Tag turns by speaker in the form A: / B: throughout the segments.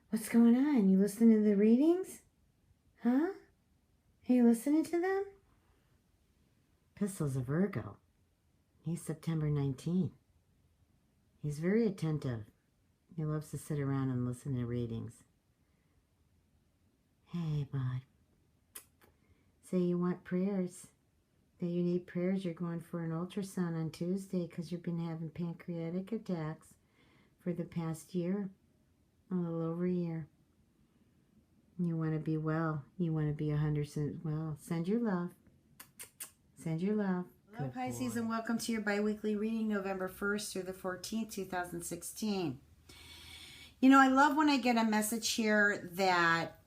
A: What's going on? You listening to the readings? Huh? Are you listening to them? Pistol's a Virgo. He's September 19th. He's very attentive. He loves to sit around and listen to readings. Hey, bud. Say you want prayers. That you need prayers. You're going for an ultrasound on Tuesday because you've been having pancreatic attacks for the past year. A little over a year. You want to be well. You want to be 100% well. Send your love. Send your love. Hello, Pisces, and welcome to your bi-weekly reading, November 1st through the 14th, 2016. You know, I love when I get a message here that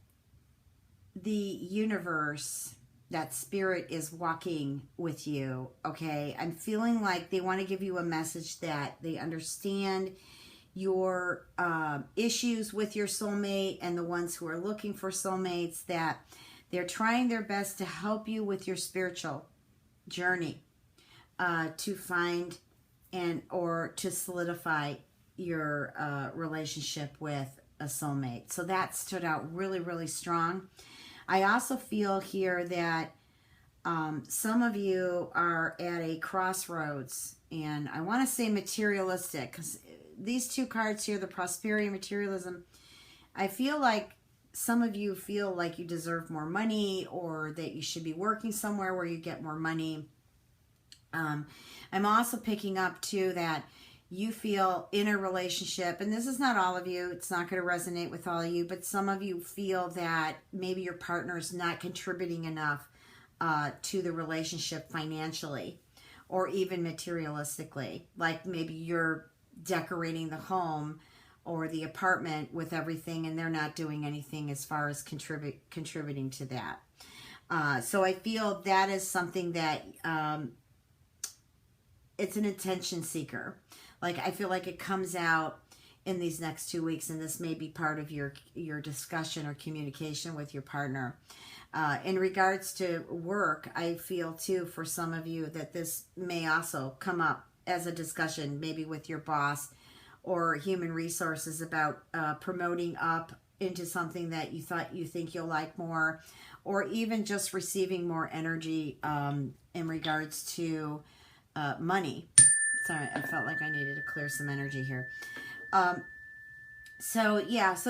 A: the universe, that spirit is walking with you, okay? I'm feeling like they want to give you a message that they understand your issues with your soulmate and the ones who are looking for soulmates, that they're trying their best to help you with your spiritual journey to find or to solidify your relationship with a soulmate. So that stood out really, really strong. I also feel here that some of you are at a crossroads, and I want to say materialistic, because these two cards here, the prosperity and materialism, I feel like some of you feel like you deserve more money, or that you should be working somewhere where you get more money. I'm also picking up too that you feel in a relationship, and this is not all of you, it's not going to resonate with all of you, but some of you feel that maybe your partner is not contributing enough to the relationship financially or even materialistically. Like maybe you're decorating the home or the apartment with everything and they're not doing anything as far as contributing to that. So I feel that is something that it's an attention seeker. Like I feel like it comes out in these next 2 weeks, and this may be part of your discussion or communication with your partner. In regards to work, I feel too for some of you that this may also come up as a discussion, maybe with your boss or human resources, about promoting up into something that you think you'll like more, or even just receiving more energy in regards to money. Sorry, I felt like I needed to clear some energy here. So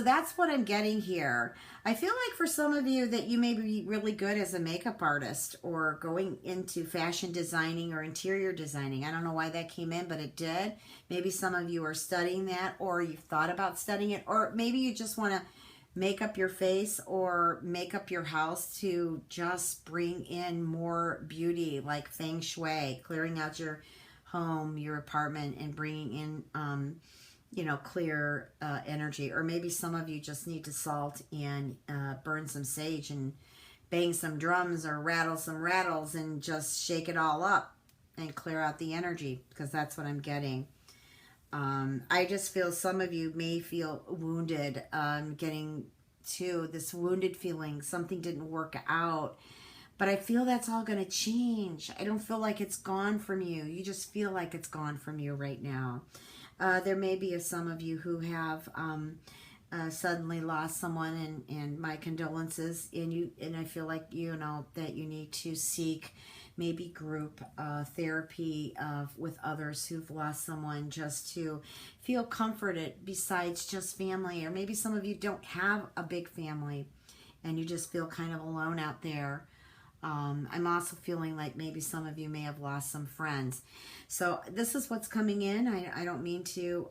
A: that's what I'm getting here. I feel like for some of you that you may be really good as a makeup artist or going into fashion designing or interior designing. I don't know why that came in, but it did. Maybe some of you are studying that, or you've thought about studying it, or maybe you just want to make up your face or make up your house to just bring in more beauty, like feng shui, clearing out your home, your apartment, and bringing in clear energy. Or maybe some of you just need to salt and burn some sage and bang some drums or rattle some rattles and just shake it all up and clear out the energy, because that's what I'm getting. I just feel some of you may feel wounded, getting to this wounded feeling. Something didn't work out. But I feel that's all going to change. I don't feel like it's gone from you. You just feel like it's gone from you right now. There may be some of you who have suddenly lost someone, and my condolences. And I feel like that you need to seek maybe group therapy with others who've lost someone, just to feel comforted besides just family. Or maybe some of you don't have a big family and you just feel kind of alone out there. I'm also feeling like maybe some of you may have lost some friends. So this is what's coming in. I don't mean to,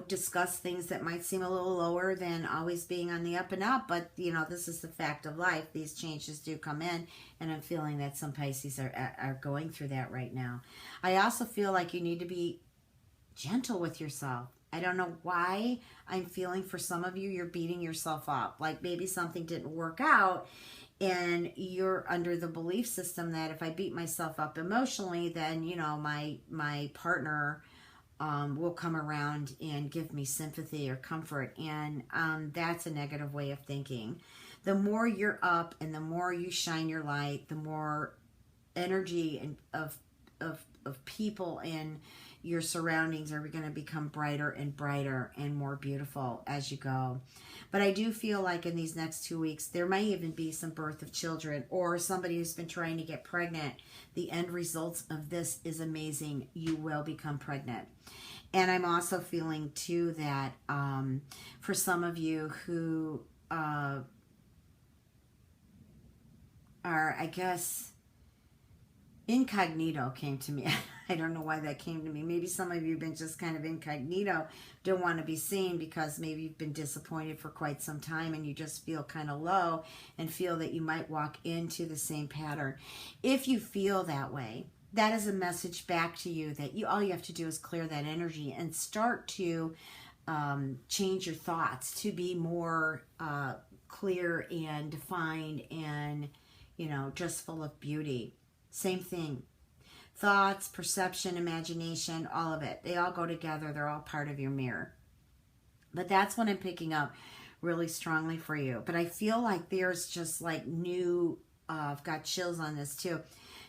A: discuss things that might seem a little lower than always being on the up and up. But, this is the fact of life. These changes do come in, and I'm feeling that some Pisces are going through that right now. I also feel like you need to be gentle with yourself. I don't know why I'm feeling for some of you, you're beating yourself up. Like maybe something didn't work out and you're under the belief system that if I beat myself up emotionally, then, my partner will come around and give me sympathy or comfort. And that's a negative way of thinking. The more you're up and the more you shine your light, the more energy and of of people in your surroundings are going to become brighter and brighter and more beautiful as you go. But I do feel like in these next 2 weeks, there may even be some birth of children or somebody who's been trying to get pregnant. The end results of this is amazing. You will become pregnant. And I'm also feeling too that for some of you who are, I guess, incognito came to me. I don't know why that came to me. Maybe some of you have been just kind of incognito, don't want to be seen because maybe you've been disappointed for quite some time and you just feel kind of low and feel that you might walk into the same pattern. If you feel that way, that is a message back to you that all you have to do is clear that energy and start to change your thoughts to be more clear and defined and, just full of beauty. Same thing. Thoughts, perception, imagination, all of it. They all go together. They're all part of your mirror. But that's what I'm picking up really strongly for you. But I feel like there's just like new, I've got chills on this too,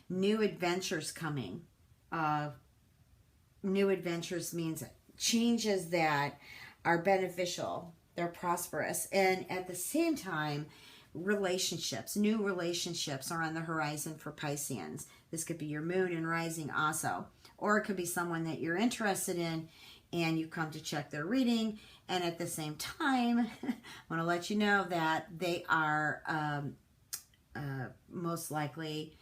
A: new adventures coming. New adventures means changes that are beneficial. They're prosperous. And at the same time, relationships, new relationships are on the horizon for Pisceans. This could be your moon and rising also. Or it could be someone that you're interested in and you come to check their reading. And at the same time, I want to let you know that they are most likely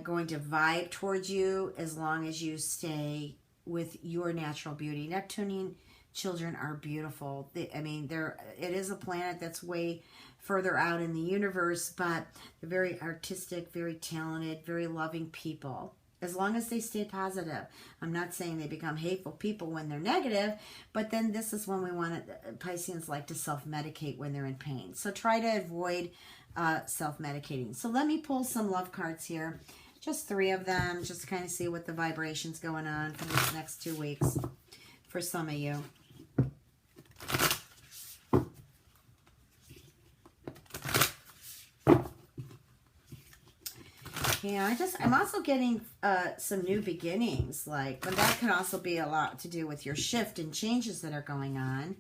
A: going to vibe towards you as long as you stay with your natural beauty. Neptunian children are beautiful. It is a planet that's way further out in the universe, but they're very artistic, very talented, very loving people. As long as they stay positive. I'm not saying they become hateful people when they're negative, but then this is when we want to, Pisceans like to self-medicate when they're in pain. So try to avoid self-medicating. So let me pull some love cards here. Just 3 of them, just to kind of see what the vibration's going on for these next 2 weeks for some of you. Yeah, I'm also getting some new beginnings, but that can also be a lot to do with your shift and changes that are going on.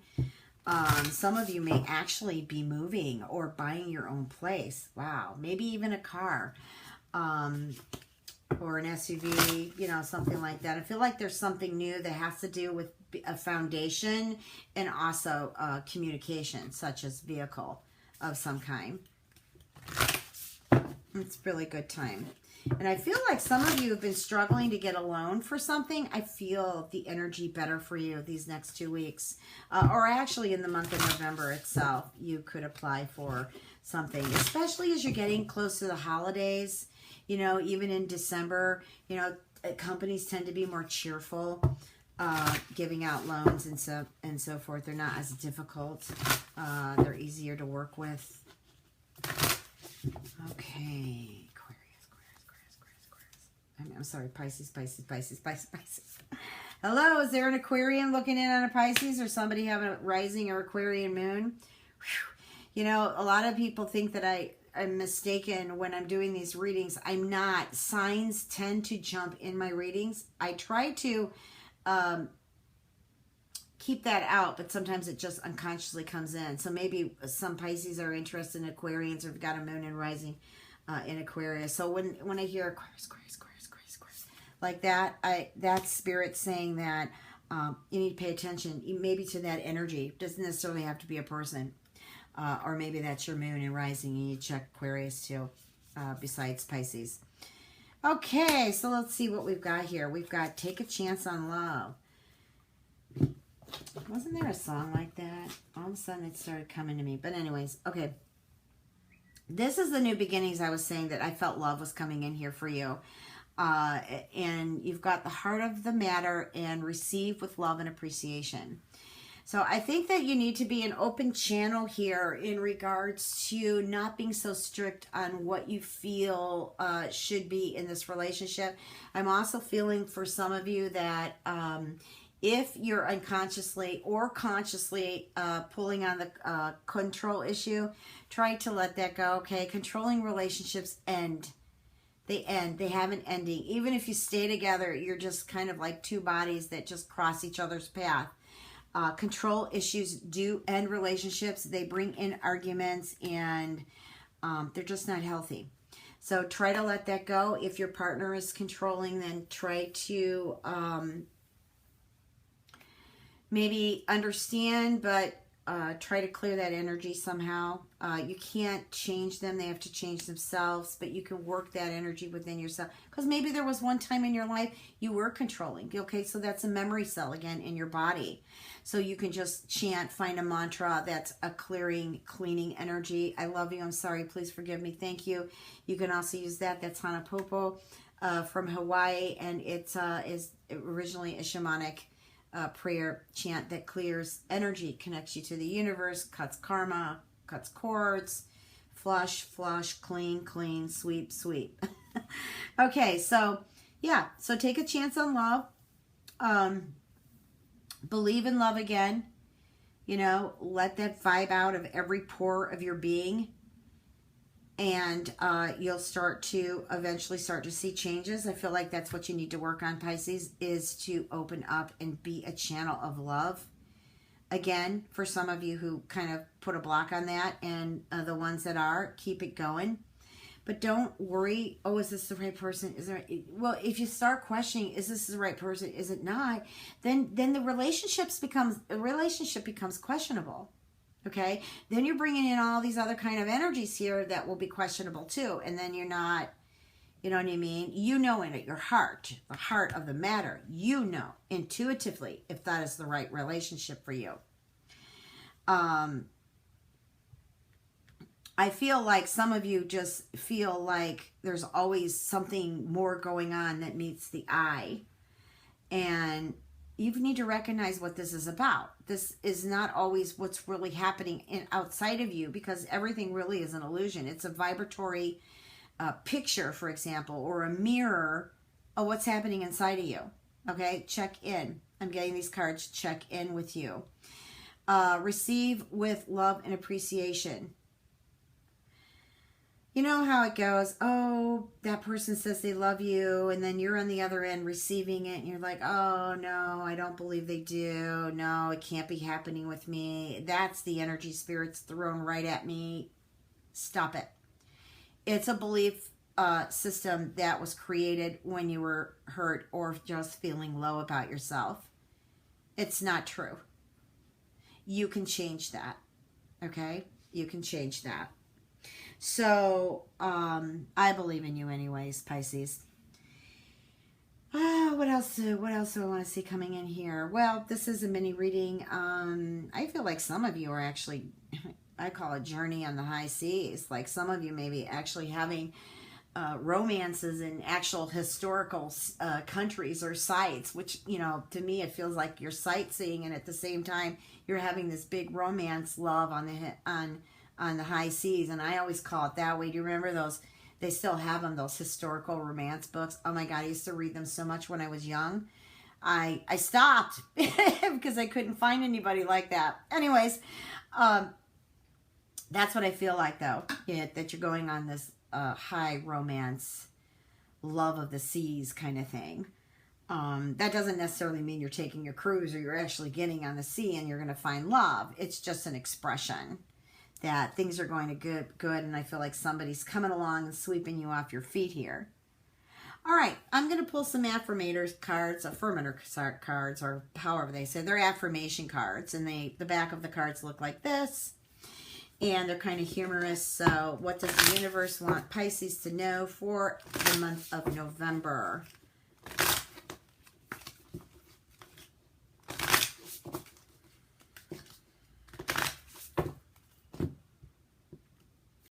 A: Some of you may actually be moving or buying your own place. Wow, maybe even a car or an SUV, something like that. I feel like there's something new that has to do with a foundation and also communication, such as vehicle of some kind. It's a really good time. And I feel like some of you have been struggling to get a loan for something. I feel the energy better for you these next 2 weeks. Or actually in the month of November itself, you could apply for something. Especially as you're getting close to the holidays. Even in December, companies tend to be more cheerful. Giving out loans and so forth. They're not as difficult. They're easier to work with. Okay, Aquarius. I'm sorry, Pisces. Hello, is there an Aquarian looking in on a Pisces or somebody having a rising or Aquarian moon? Whew. A lot of people think that I'm mistaken when I'm doing these readings. I'm not. Signs tend to jump in my readings. I try to keep that out, but sometimes it just unconsciously comes in. So maybe some Pisces are interested in Aquarians or have got a moon and rising in Aquarius. So when I hear Aquarius like that, that's spirit saying that you need to pay attention maybe to that energy. It doesn't necessarily have to be a person. Or maybe that's your moon and rising and you check Aquarius too, besides Pisces. Okay, so let's see what we've got here. We've got Take a Chance on Love. Wasn't there a song like that? All of a sudden it started coming to me. But anyways, okay. This is the new beginnings I was saying that I felt love was coming in here for you. And you've got the heart of the matter and receive with love and appreciation. So I think that you need to be an open channel here in regards to not being so strict on what you feel should be in this relationship. I'm also feeling for some of you that if you're unconsciously or consciously pulling on the control issue, try to let that go, okay? Controlling relationships end. They end. They have an ending. Even if you stay together, you're just kind of like two bodies that just cross each other's path. Control issues do end relationships. They bring in arguments, and they're just not healthy. So try to let that go. If your partner is controlling, then try to maybe understand, but try to clear that energy somehow. You can't change them. They have to change themselves, but you can work that energy within yourself. Because maybe there was one time in your life you were controlling. Okay, so that's a memory cell again in your body. So you can just chant, find a mantra that's a clearing, cleaning energy. I love you. I'm sorry. Please forgive me. Thank you. You can also use that. That's Hanapopo from Hawaii, and it is originally a shamanic prayer chant that clears energy, connects you to the universe, cuts karma, cuts cords, flush, clean, clean, sweep, sweep. Okay, so yeah, so take a chance on love. Believe in love again. You know, let that vibe out of every pore of your being. And you'll start to eventually start to see changes. I feel like that's what you need to work on, Pisces, is to open up and be a channel of love. Again, for some of you who kind of put a block on that, and the ones that are, keep it going. But don't worry, oh, is this the right person? Is there? Well, if you start questioning, is this the right person? Is it not? Then the relationship becomes questionable. Okay, then you're bringing in all these other kind of energies here that will be questionable too, and then you're not, you know what I mean? You know in your heart, the heart of the matter, you know intuitively if that is the right relationship for you. I feel like some of you just feel like there's always something more going on that meets the eye, and you need to recognize what this is about. This is not always what's really happening outside of you, because everything really is an illusion. It's a vibratory picture, for example, or a mirror of what's happening inside of you. Okay, check in. I'm getting these cards. Check in with you. Receive with love and appreciation. You know how it goes. Oh, that person says they love you, and then you're on the other end receiving it, and you're like, oh, no, I don't believe they do. No, it can't be happening with me. That's the energy spirits thrown right at me. Stop it. It's a belief system that was created when you were hurt or just feeling low about yourself. It's not true. You can change that. Okay? You can change that. So, I believe in you anyways, Pisces. What else do I want to see coming in here? Well, this is a mini reading. I feel like some of you are actually, I call it journey on the high seas. Like some of you may be actually having romances in actual historical countries or sites, which, you know, to me it feels like you're sightseeing, and at the same time you're having this big romance love on the high seas, and I always call it that way. Do you remember those? They still have them, those historical romance books. Oh my God, I used to read them so much when I was young. I stopped because I couldn't find anybody like that. Anyways, that's what I feel like though, that you're going on this high romance, love of the seas kind of thing. That doesn't necessarily mean you're taking a cruise or you're actually getting on the sea and you're going to find love. It's just an expression that things are going to good, and I feel like somebody's coming along and sweeping you off your feet here. All right, I'm going to pull some affirmator cards, or however they say. They're affirmation cards, and the back of the cards look like this, and they're kind of humorous. So what does the universe want Pisces to know for the month of November?